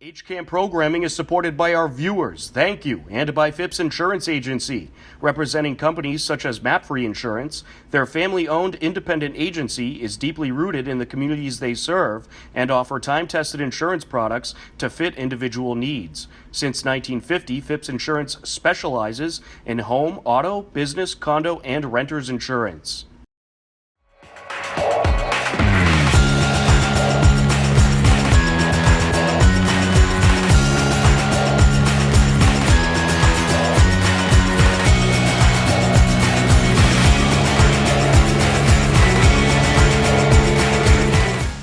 HCAM programming is supported by our viewers, thank you, and by Phipps Insurance Agency, representing companies such as MapFree Insurance. Their family-owned independent agency is deeply rooted in the communities they serve and offer time-tested insurance products to fit individual needs. Since 1950, Phipps Insurance specializes in home, auto, business, condo, and renters insurance.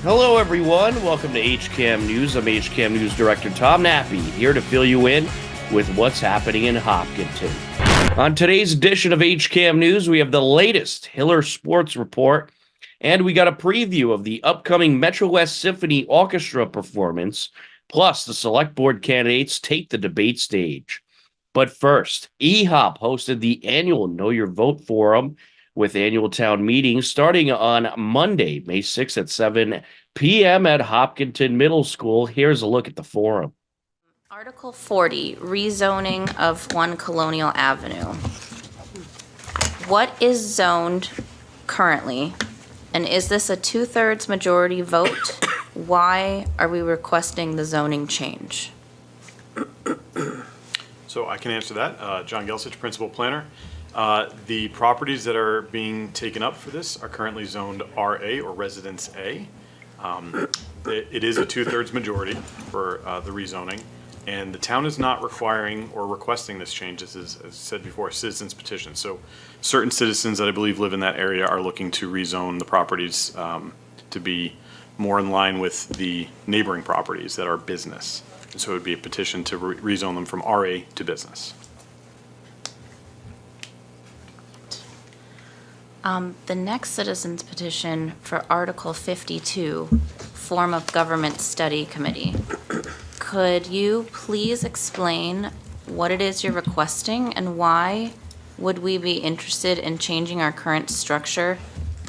Hello, everyone. Welcome to HCAM News. I'm HCAM News Director Tom Nappy, here to fill you in with what's happening in Hopkinton. On today's edition of HCAM News, we have the latest Hiller Sports Report, and we got a preview of the upcoming Metrowest Symphony Orchestra performance, plus the select board candidates take the debate stage. But first, EHOP hosted the annual Know Your Vote Forum with annual town meetings starting on Monday, May 6th at 7 p.m. at Hopkinton Middle School. Here's a look at the forum. Article 40, rezoning of 1 Colonial Avenue. What is zoned currently, and is this a 2/3 majority vote? Why are we requesting the zoning change? So I can answer that. John Gelsich, Principal Planner. The properties that are being taken up for this are currently zoned RA or Residence A. It is a 2/3 majority for the rezoning, and the town is not requiring or requesting this change. This is, as I said before, a citizen's petition. So certain citizens that I believe live in that area are looking to rezone the properties to be more in line with the neighboring properties that are business. And so it would be a petition to rezone them from RA to business. The next citizens petition for Article 52, Form of Government Study Committee. Could you please explain what it is you're requesting and why would we be interested in changing our current structure?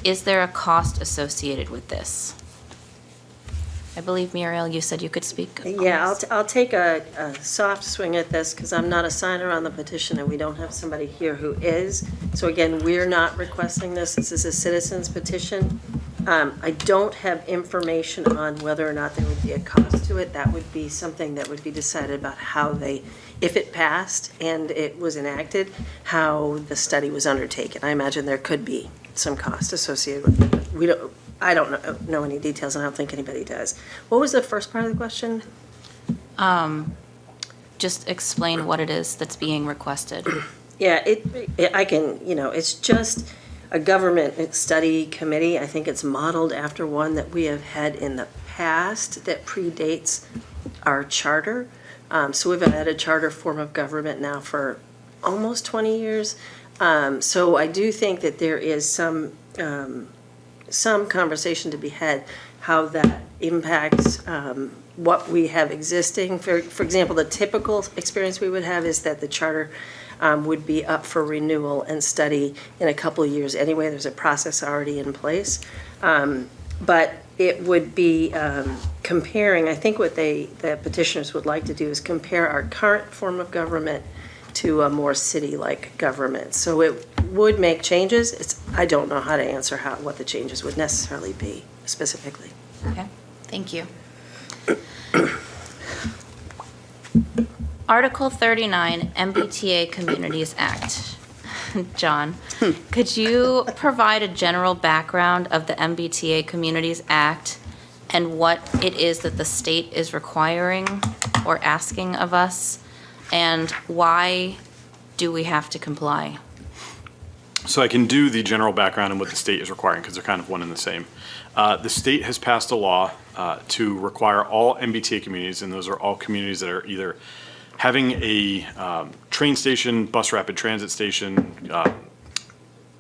Is there a cost associated with this? I believe, Muriel, you said you could speak. Yeah, I'll take a soft swing at this because I'm not a signer on the petition and we don't have somebody here who is. So again, we're not requesting this. This is a citizen's petition. I don't have information on whether or not there would be a cost to it. That would be something that would be decided about how they, if it passed and it was enacted, how the study was undertaken. I imagine there could be some cost associated with it. I don't know any details, and I don't think anybody does. What was the first part of the question? Just explain what it is that's being requested. Yeah, I can, it's just a government study committee. I think it's modeled after one that we have had in the past that predates our charter. So we've had a charter form of government now for almost 20 years. So I do think that there is some conversation to be had how that impacts what we have existing. For example, the typical experience we would have is that the charter would be up for renewal and study in a couple of years anyway. There's a process already in place. But it would be comparing, I think what the petitioners would like to do is compare our current form of government to a more city-like government. So it would make changes. I don't know how to answer what the changes would necessarily be specifically. Okay, thank you. Article 39, MBTA Communities Act. John, could you provide a general background of the MBTA Communities Act and what it is that the state is requiring or asking of us, and why do we have to comply? So I can do the general background and what the state is requiring because they're kind of one and the same. The state has passed a law to require all MBTA communities, and those are all communities that are either having a train station, bus rapid transit station,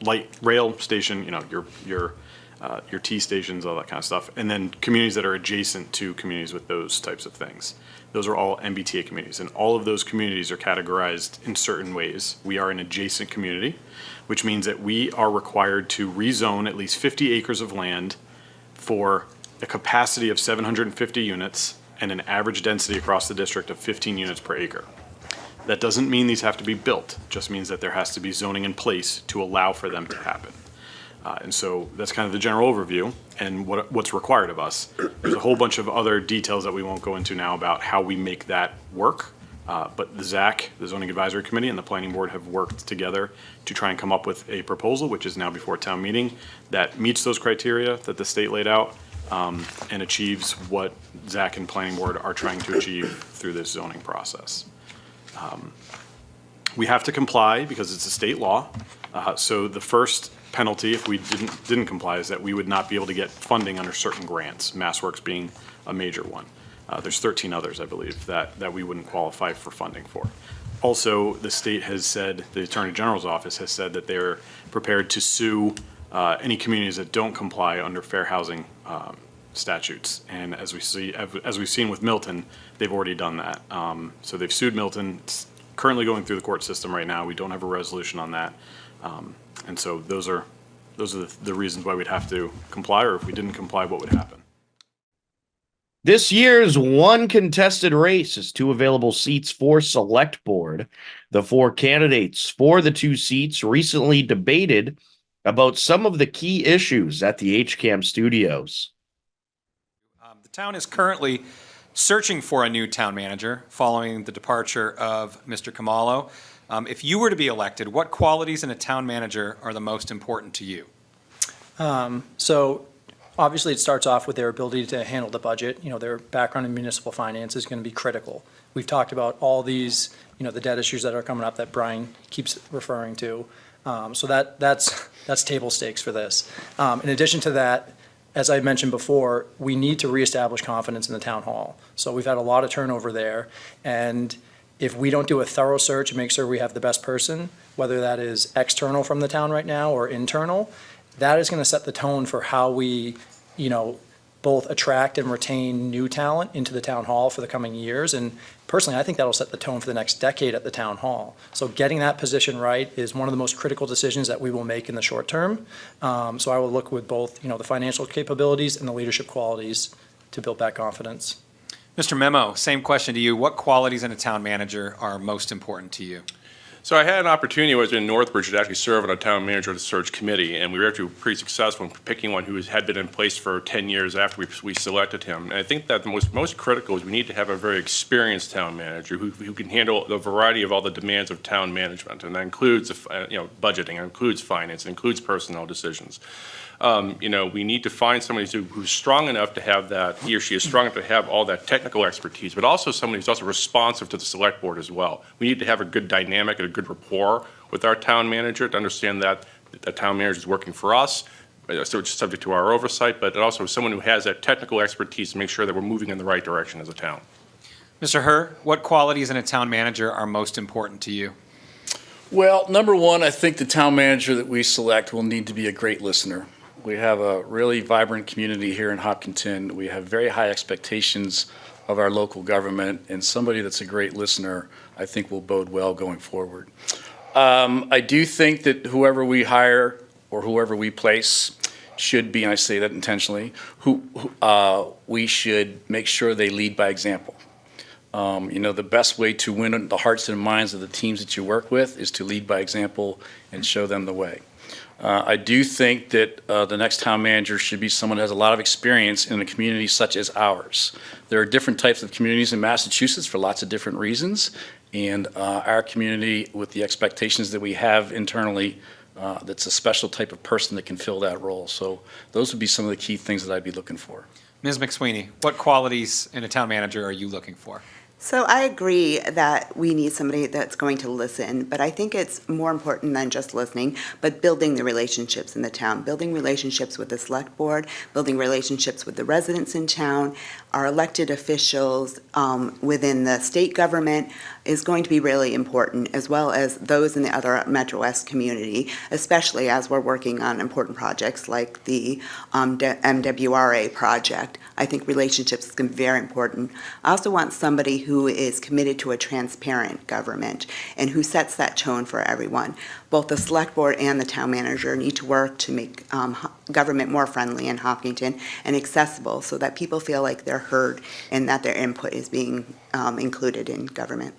light rail station, your T stations, all that kind of stuff, and then communities that are adjacent to communities with those types of things. Those are all MBTA communities, and all of those communities are categorized in certain ways. We are an adjacent community, which means that we are required to rezone at least 50 acres of land for a capacity of 750 units and an average density across the district of 15 units per acre. That doesn't mean these have to be built, it just means that there has to be zoning in place to allow for them to happen. And so that's kind of the general overview and what's required of us. There's a whole bunch of other details that we won't go into now about how we make that work. But the ZAC, the Zoning Advisory Committee, and the Planning Board have worked together to try and come up with a proposal, which is now before town meeting, that meets those criteria that the state laid out and achieves what ZAC and Planning Board are trying to achieve through this zoning process. We have to comply because it's a state law. So the first penalty, if we didn't comply, is that we would not be able to get funding under certain grants, MassWorks being a major one. There's 13 others, I believe, that we wouldn't qualify for funding for. Also, the state has said, the Attorney General's office has said that they're prepared to sue any communities that don't comply under fair housing statutes. And as we've seen with Milton, they've already done that. So they've sued Milton. It's currently going through the court system right now. We don't have a resolution on that. And so those are the reasons why we'd have to comply, or if we didn't comply, what would happen. This year's one contested race is 2 available seats for Select Board. The 4 candidates for the 2 seats recently debated about some of the key issues at the HCAM studios. The town is currently searching for a new town manager following the departure of Mr. Kamalo. If you were to be elected, what qualities in a town manager are the most important to you? So obviously, it starts off with their ability to handle the budget. Their background in municipal finance is going to be critical. We've talked about all these, the debt issues that are coming up that Brian keeps referring to. So that's table stakes for this. In addition to that, as I mentioned before, we need to reestablish confidence in the town hall. So we've had a lot of turnover there, and if we don't do a thorough search and make sure we have the best person, whether that is external from the town right now or internal, that is going to set the tone for how we, both attract and retain new talent into the town hall for the coming years. And personally, I think that'll set the tone for the next decade at the town hall. So getting that position right is one of the most critical decisions that we will make in the short term. So I will look with both, the financial capabilities and the leadership qualities to build that confidence. Mr. Memo, same question to you. What qualities in a town manager are most important to you? So I had an opportunity when I was in Northbridge to actually serve on a town manager search committee, and we were actually pretty successful in picking one who had been in place for 10 years after we selected him. And I think that the most critical is we need to have a very experienced town manager who can handle the variety of all the demands of town management, and that includes budgeting, it includes finance, it includes personnel decisions. We need to find somebody who's strong enough to have that, he or she is strong enough to have all that technical expertise, but also somebody who's also responsive to the select board as well. We need to have a good dynamic and a good rapport with our town manager to understand that the town manager is working for us, so it's subject to our oversight, but also someone who has that technical expertise to make sure that we're moving in the right direction as a town. Mr. Herr, what qualities in a town manager are most important to you? Well, number one, I think the town manager that we select will need to be a great listener. We have a really vibrant community here in Hopkinton. We have very high expectations of our local government, and somebody that's a great listener, I think, will bode well going forward. I do think that whoever we hire or whoever we place should be, and I say that intentionally, we should make sure they lead by example. The best way to win the hearts and minds of the teams that you work with is to lead by example and show them the way. I do think that the next town manager should be someone who has a lot of experience in a community such as ours. There are different types of communities in Massachusetts for lots of different reasons, and our community, with the expectations that we have internally, that's a special type of person that can fill that role. So those would be some of the key things that I'd be looking for. Ms. McSweeney, what qualities in a town manager are you looking for? So I agree that we need somebody that's going to listen, but I think it's more important than just listening, but building the relationships in the town, building relationships with the select board, building relationships with the residents in town, our elected officials within the state government is going to be really important, as well as those in the other Metrowest community, especially as we're working on important projects like the MWRA project. I think relationships is going to be very important. I also want somebody who is committed to a transparent government and who sets that tone for everyone. Both the select board and the town manager need to work to make government more friendly in Hopkinton and accessible so that people feel like they're heard and that their input is being included in government.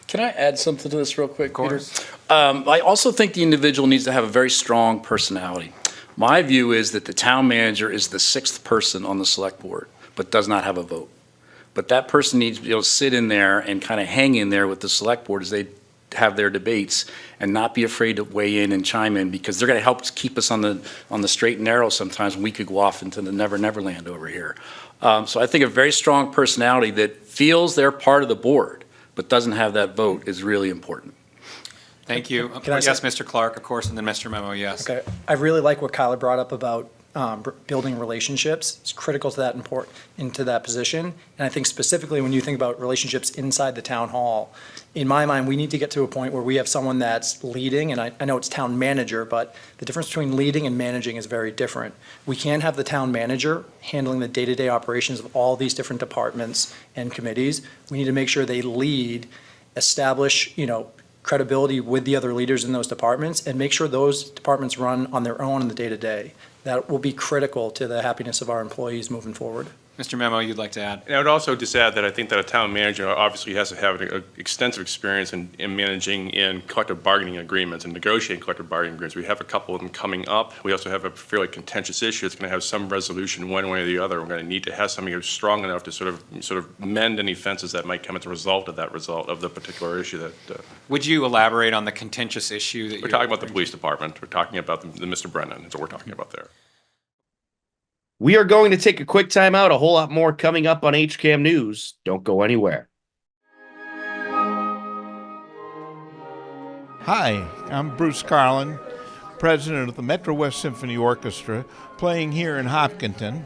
Can I add something to this real quick, Peter? course. I also think the individual needs to have a very strong personality. My view is that the town manager is the sixth person on the select board, but does not have a vote. But that person needs to be able to sit in there and kind of hang in there with the select board as they have their debates and not be afraid to weigh in and chime in, because they're going to help keep us on the straight and narrow sometimes when we could go off into the never land over here. So I think a very strong personality that feels they're part of the board but doesn't have that vote is really important. Thank you. Can I Yes, say- Mr. Clark, of course, and then Mr. Memo, yes. Okay, I really like what Kyla brought up about building relationships. It's critical to that into that position. And I think specifically when you think about relationships inside the town hall, in my mind, we need to get to a point where we have someone that's leading, and I know it's town manager, but the difference between leading and managing is very different. We can't have the town manager handling the day-to-day operations of all these different departments and committees. We need to make sure they lead, establish, credibility with the other leaders in those departments, and make sure those departments run on their own in the day-to-day. That will be critical to the happiness of our employees moving forward. Mr. Memo, you'd like to add? And I would also just add that I think that a town manager obviously has to have an extensive experience in managing in collective bargaining agreements and negotiating collective bargaining agreements. We have a couple of them coming up. We also have a fairly contentious issue. It's going to have some resolution one way or the other. We're going to need to have somebody who's strong enough to sort of mend any fences that might come as a result of the particular issue that Would you elaborate on the contentious issue that we're talking about. The police department. We're talking about the Mr. Brennan. That's what we're talking about there. We are going to take a quick time out. A whole lot more coming up on HCAM News. Don't go anywhere. Hi, I'm Bruce Carlin, president of the Metrowest Symphony Orchestra, playing here in Hopkinton.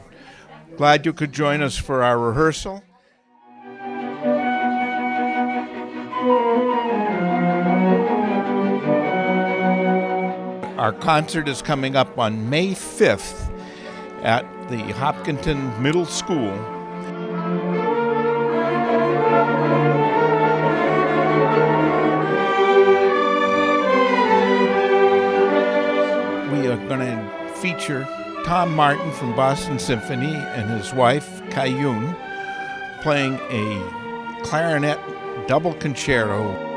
Glad you could join us for our rehearsal. Our concert is coming up on May 5th at the Hopkinton Middle School. We are going to feature Tom Martin from Boston Symphony and his wife, Kayun, playing a clarinet double concerto.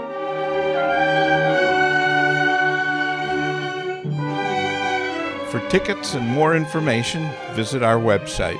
For tickets and more information, visit our website.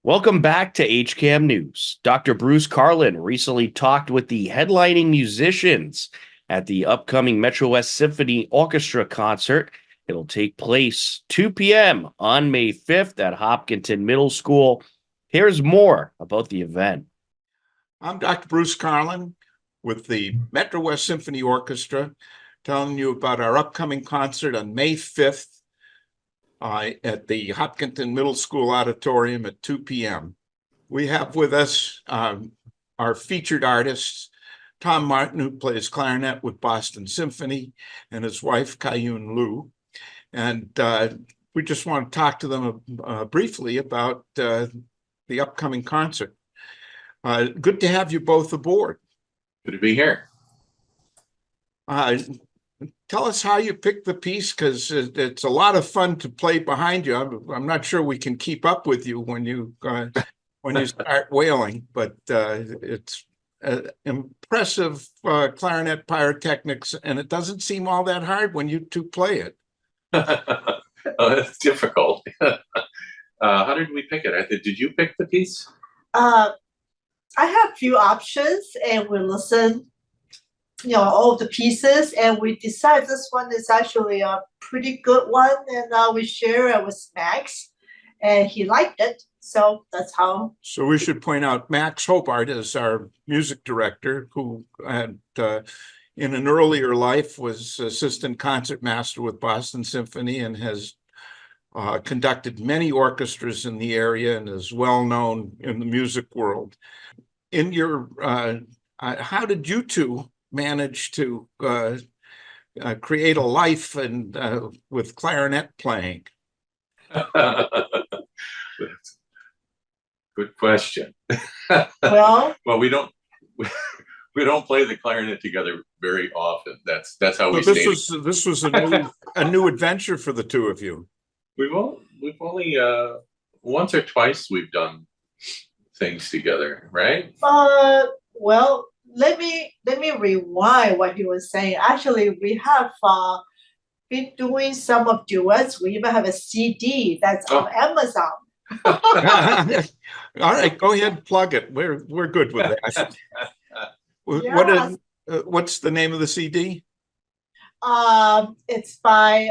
Welcome back to HCAM News. Dr. Bruce Carlin recently talked with the headlining musicians at the upcoming Metrowest Symphony Orchestra concert. It'll take place 2 p.m. on May 5th at Hopkinton Middle School. Here's more about the event. I'm Dr. Bruce Carlin with the Metrowest Symphony Orchestra, telling you about our upcoming concert on May 5th at the Hopkinton Middle School Auditorium at 2 p.m. We have with us our featured artists, Tom Martin, who plays clarinet with Boston Symphony, and his wife, Kayun Liu. And we just want to talk to them briefly about the upcoming concert. Good to have you both aboard. Good to be here. Tell us how you picked the piece, because it's a lot of fun to play behind you. I'm not sure we can keep up with you when you start wailing, but it's impressive clarinet pyrotechnics, and it doesn't seem all that hard when you two play it. Oh, it's difficult. How did we pick it? Did you pick the piece? I have a few options, and we listen, all the pieces, and we decide this one is actually a pretty good one, and we share it with Max, and he liked it, so that's how. So we should point out Max Hobart is our music director, who had in an earlier life was assistant concertmaster with Boston Symphony and has conducted many orchestras in the area and is well known in the music world. In your, how did you two manage to create a life and with clarinet playing? Good question. Well, Well, we don't we don't play the clarinet together very often. That's how we But stay. this was a new adventure for the two of you. We've only once or twice we've done things together, right? well, let me rewind what you were saying. Actually, we have been doing some of duets. We even have a CD that's on Amazon. All right, go ahead, plug it. We're good with that. Yeah. What's the name of the CD? It's by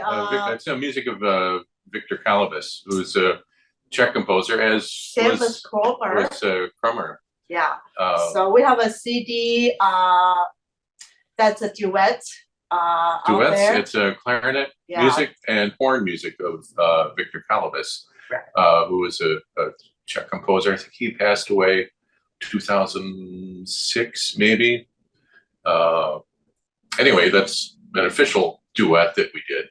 It's the music of Victor Kalibas, who's a Czech composer, as Samus Kromer. Kromer. Yeah. Uh, So we have a CD that's a duet out Duets. there. It's a clarinet Yeah. music and horn music of Victor Kalibas, who was a Czech composer. I think he passed away 2006, maybe. Anyway, that's an official duet that we did,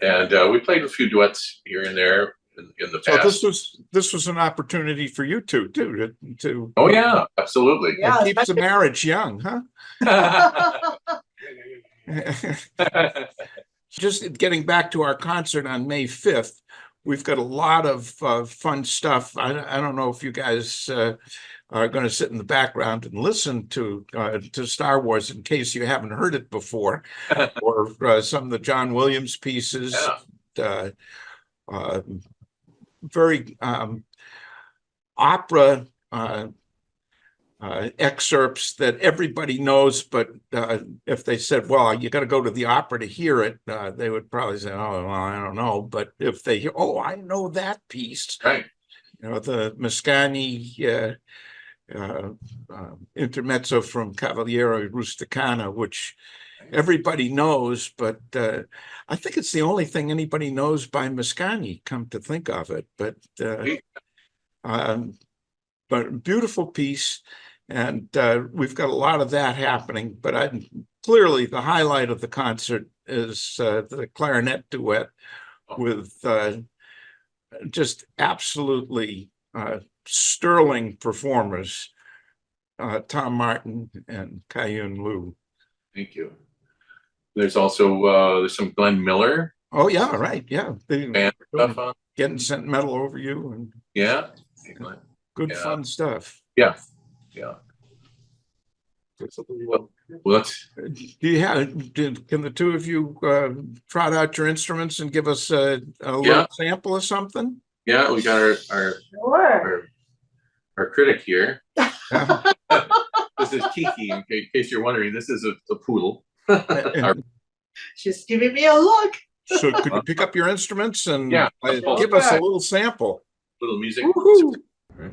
and we played a few duets here and there in the past. So this was an opportunity for you two too to Oh yeah, absolutely. Yeah, keep the marriage young, huh? Just getting back to our concert on May 5th, we've got a lot of fun stuff. I don't know if you guys are going to sit in the background and listen to Star Wars in case you haven't heard it before, or some of the John Williams pieces. Yeah. Very opera excerpts that everybody knows, but if they said, well, you got to go to the opera to hear it, they would probably say, oh, well, I don't know. But if they hear, oh, I know that piece, Right. you know, the Mascagni intermezzo from Cavaliere Rusticana, which everybody knows, but I think it's the only thing anybody knows by Mascagni, come to think of it. But beautiful piece, and we've got a lot of that happening. But clearly the highlight of the concert is the clarinet duet with just absolutely sterling performers, Tom Martin and Kai-Yun Liu. Thank you. There's also there's some Glenn Miller. Oh yeah, right, yeah. Band stuff on. Getting Sentimental Over You, and Yeah. good Yeah. fun stuff. Yeah. Yeah. Well, let's. Do you have? Can the two of you trot out your instruments and give us a little sample of something? Yeah, we got Sure. our critic here. This is Kiki. In case you're wondering, this is a poodle. She's giving me a look. So could you pick up your instruments and give us a little sample? Little music. Woohoo. Right.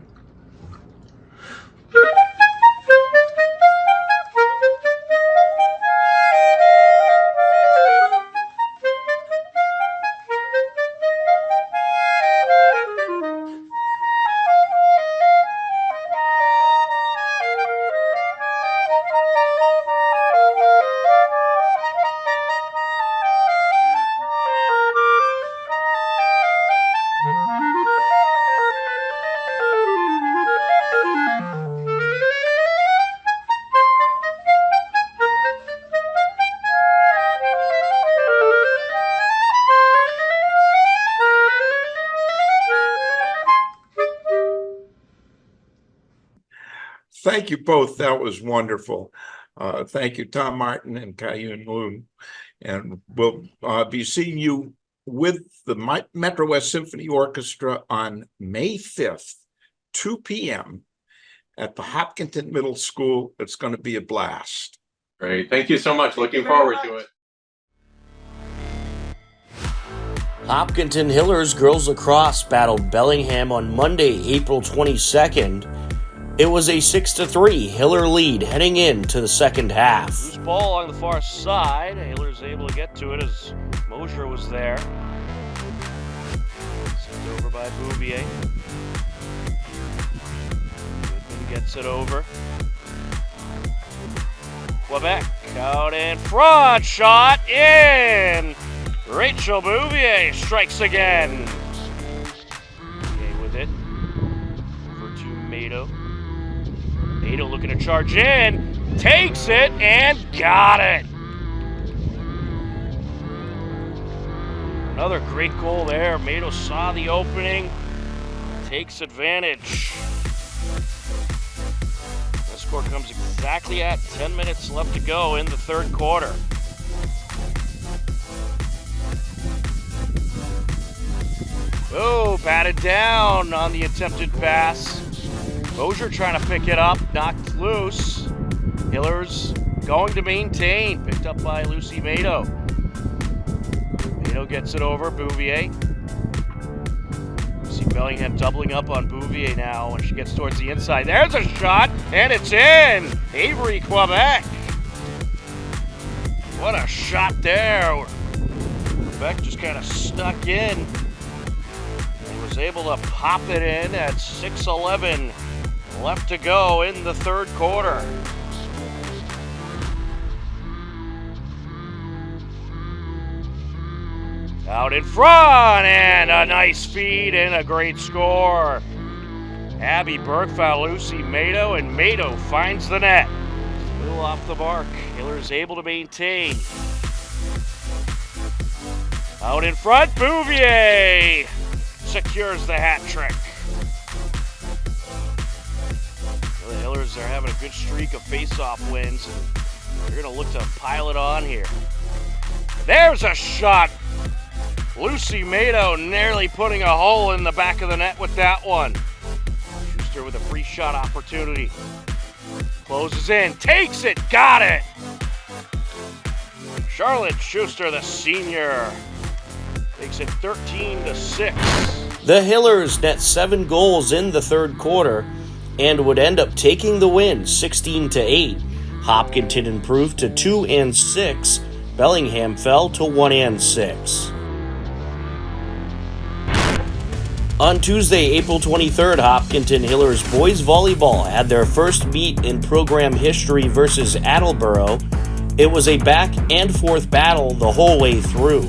Thank you both. That was wonderful. Thank you, Tom Martin and Kai-Yun Liu. And we'll be seeing you with the Metrowest Symphony Orchestra on May 5th, 2 p.m. at the Hopkinton Middle School. It's going to be a blast. Great. Thank you so much. Looking forward to it. Hopkinton Hillers Girls Lacrosse battled Bellingham on Monday, April 22nd. It was a 6-3 Hiller lead heading into the second half. Loose ball along the far side. Hiller's able to get to it as Mosier was there. Sent over by Bouvier. Goodman gets it over. Quebec out in front. Shot in. Rachel Bouvier strikes again. Okay with it. For Mado. Mado looking to charge in, takes it and got it. Another great goal there. Mado saw the opening, takes advantage. The score comes exactly at 10 minutes left to go in the third quarter. Oh, batted down on the attempted pass. Mosier trying to pick it up, knocked loose. Hillers going to maintain, picked up by Lucy Mado. Mado gets it over, Bouvier. See Bellingham doubling up on Bouvier now when she gets towards the inside. There's a shot, and it's in! Avery, Quebec. What a shot there. Quebec just kind of stuck in and was able to pop it in at 6:11 left to go in the third quarter. Out in front, and a nice feed and a great score. Abby Burke found Lucy Mado, and Mado finds the net. A little off the mark. Hiller is able to maintain. Out in front, Bouvier secures the hat trick. The Hillers are having a good streak of face-off wins, and they're going to look to pile it on here. There's a shot. Lucy Mado nearly putting a hole in the back of the net with that one. Schuster with a free shot opportunity. Closes in, takes it, got it! Charlotte Schuster, the senior, makes it 13-6. The Hillers net 7 goals in the third quarter and would end up taking the win 16-8. Hopkinton improved to 2-6. Bellingham fell to 1-6. On Tuesday, April 23rd, Hopkinton Hillers boys volleyball had their first meet in program history versus Attleboro. It was a back and forth battle the whole way through.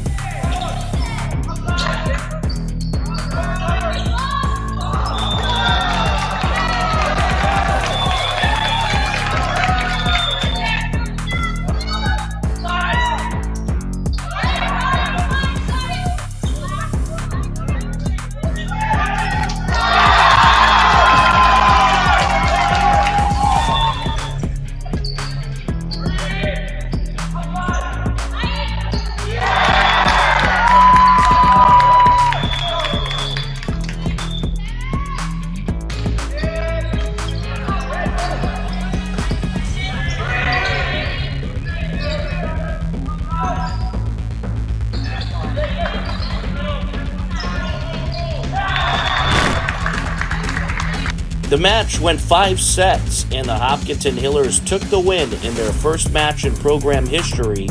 The match went 5 sets, and the Hopkinton Hillers took the win in their first match in program history,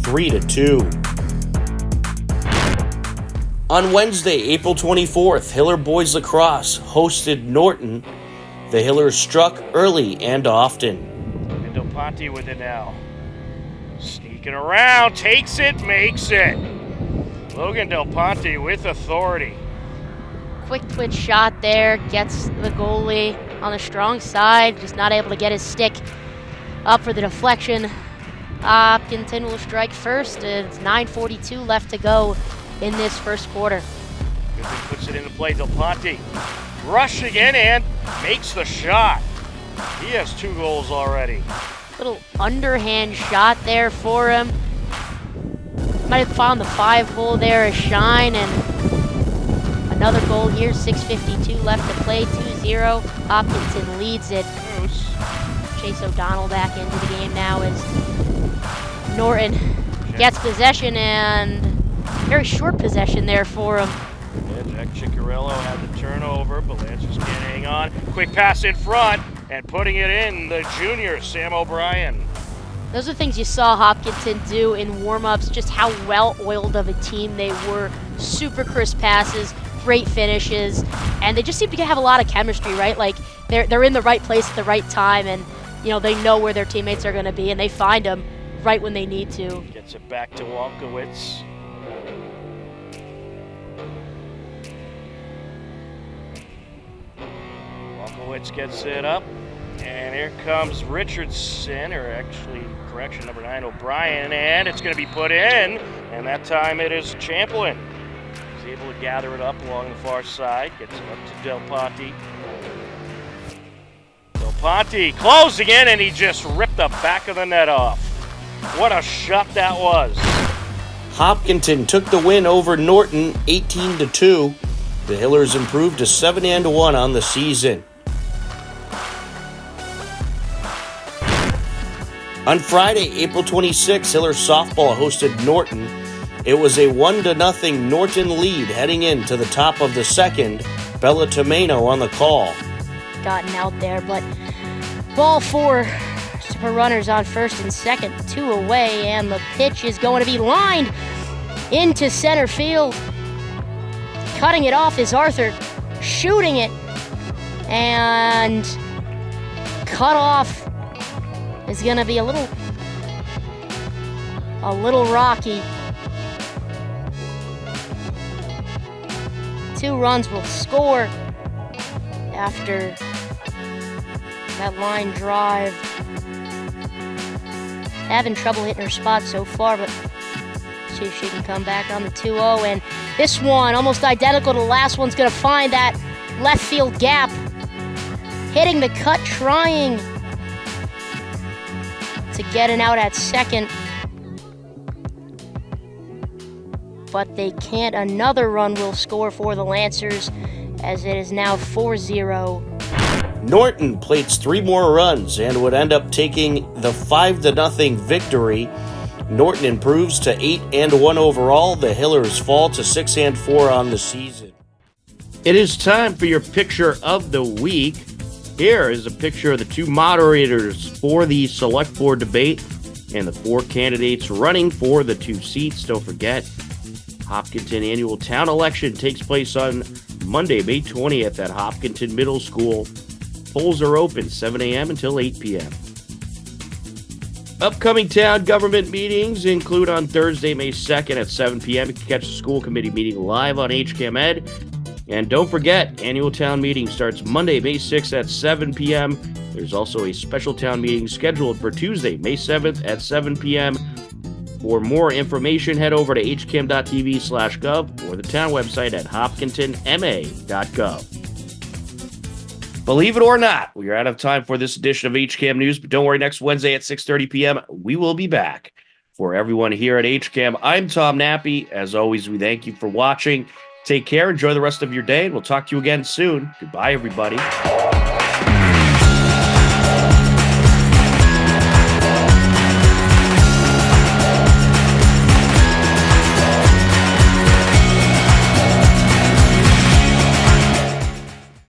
3-2. On Wednesday, April 24th, Hiller Boys Lacrosse hosted Norton. The Hillers struck early and often. And Del Ponte with it now. Sneaking around, takes it, makes it. Logan Del Ponte with authority. Quick twitch shot there, gets the goalie on the strong side, just not able to get his stick up for the deflection. Hopkinton will strike first. It's 9:42 left to go in this first quarter. Goodman puts it into play. Del Ponte rushing in and makes the shot. He has 2 goals already. Little underhand shot there for him. Might have found the 5-hole there a shine, and another goal here, 6:52 left to play, 2-0. Hopkinton leads it. Chase O'Donnell back into the game now as Norton gets possession, and very short possession there for him. Yeah, Jack Ciccarello had the turnover, but Lance just can't hang on. Quick pass in front, and putting it in, the junior, Sam O'Brien. Those are things you saw Hopkinton do in warm-ups, just how well-oiled of a team they were. Super crisp passes, great finishes, and they just seem to have a lot of chemistry, right? Like, they're in the right place at the right time, and, you know, they know where their teammates are going to be, and they find them right when they need to. Gets it back to Walkowitz. Kowitz gets it up. And here comes Richardson, or actually, correction, number 9, O'Brien, and it's going to be put in. And that time it is Champlin. He's able to gather it up along the far side, gets it up to Del Ponte. Del Ponte closing in, and he just ripped the back of the net off. What a shot that was. Hopkinton took the win over Norton, 18-2. The Hillers improved to 7-1 on the season. On Friday, April 26, Hiller softball hosted Norton. It was a 1-0 Norton lead heading into the top of the second. Bella Tomeno on the call. Gotten out there, but ball for runners on first and second, 2 away, and the pitch is going to be lined into center field. Cutting it off is Arthur, shooting it, and cut off is going to be a little rocky. 2 runs will score after that line drive. Having trouble hitting her spot so far, but see if she can come back on the 2-0. And this one, almost identical to the last one's going to find that left field gap. Hitting the cut, trying to get an out at second. But they can't. Another run will score for the Lancers, as it is now 4-0. Norton plates 3 more runs and would end up taking the 5-0 victory. Norton improves to 8-1 overall. The Hillers fall to 6-4 on the season. It is time for your picture of the week. Here is a picture of the 2 moderators for the Select Board debate and the 4 candidates running for the 2 seats. Don't forget, Hopkinton annual town election takes place on Monday, May 20th at Hopkinton Middle School. Polls are open 7 a.m. until 8 p.m. Upcoming town government meetings include on Thursday, May 2nd at 7 p.m. You can catch the school committee meeting live on HCAM Ed. And don't forget, annual town meeting starts Monday, May 6th at 7 p.m. There's also a special town meeting scheduled for Tuesday, May 7th at 7 p.m. For more information, head over to hcam.tv/gov or the town website at hopkintonma.gov. Believe it or not, we are out of time for this edition of HCAM News, but don't worry, next Wednesday at 6:30 p.m., we will be back. For everyone here at HCAM, I'm Tom Nappy. As always, we thank you for watching. Take care, enjoy the rest of your day, and we'll talk to you again soon. Goodbye, everybody.